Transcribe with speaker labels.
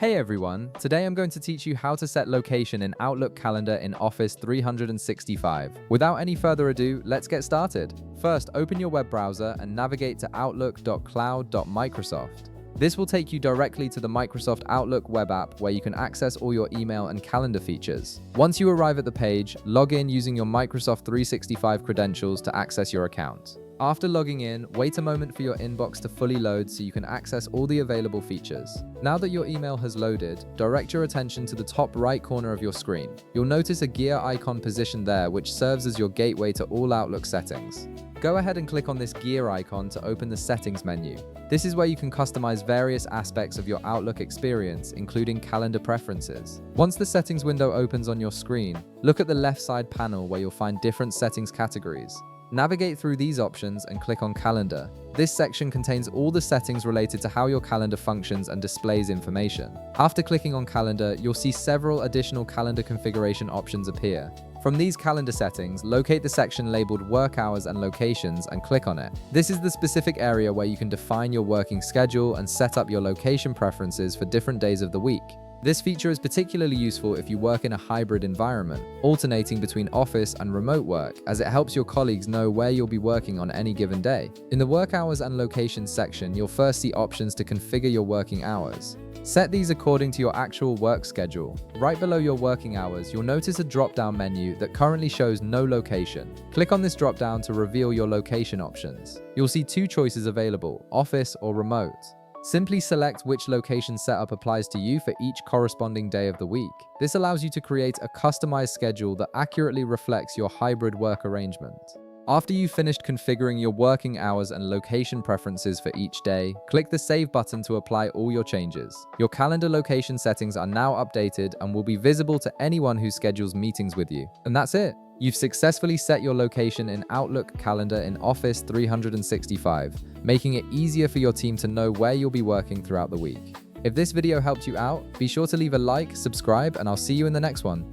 Speaker 1: Hey everyone, today I'm going to teach you how to set location in Outlook Calendar in Office 365. Without any further ado, let's get started. First, open your web browser and navigate to outlook.cloud.microsoft. This will take you directly to the Microsoft Outlook web app where you can access all your email and calendar features. Once you arrive at the page, log in using your Microsoft 365 credentials to access your account. After logging in, wait a moment for your inbox to fully load so you can access all the available features. Now that your email has loaded, direct your attention to the top right corner of your screen. You'll notice a gear icon positioned there which serves as your gateway to all Outlook settings. Go ahead and click on this gear icon to open the settings menu. This is where you can customize various aspects of your Outlook experience, including calendar preferences. Once the settings window opens on your screen, look at the left side panel where you'll find different settings categories. Navigate through these options and click on Calendar. This section contains all the settings related to how your calendar functions and displays information. After clicking on Calendar, you'll see several additional calendar configuration options appear. From these calendar settings, locate the section labeled Work Hours and Locations and click on it. This is the specific area where you can define your working schedule and set up your location preferences for different days of the week. This feature is particularly useful if you work in a hybrid environment, alternating between office and remote work, as it helps your colleagues know where you'll be working on any given day. In the Work Hours and Locations section, you'll first see options to configure your working hours. Set these according to your actual work schedule. Right below your working hours, you'll notice a drop-down menu that currently shows no location. Click on this drop-down to reveal your location options. You'll see two choices available, office or remote. Simply select which location setup applies to you for each corresponding day of the week. This allows you to create a customized schedule that accurately reflects your hybrid work arrangement. After you've finished configuring your working hours and location preferences for each day, click the Save button to apply all your changes. Your calendar location settings are now updated and will be visible to anyone who schedules meetings with you. And that's it. You've successfully set your location in Outlook Calendar in Office 365, making it easier for your team to know where you'll be working throughout the week. If this video helped you out, be sure to leave a like, subscribe, and I'll see you in the next one.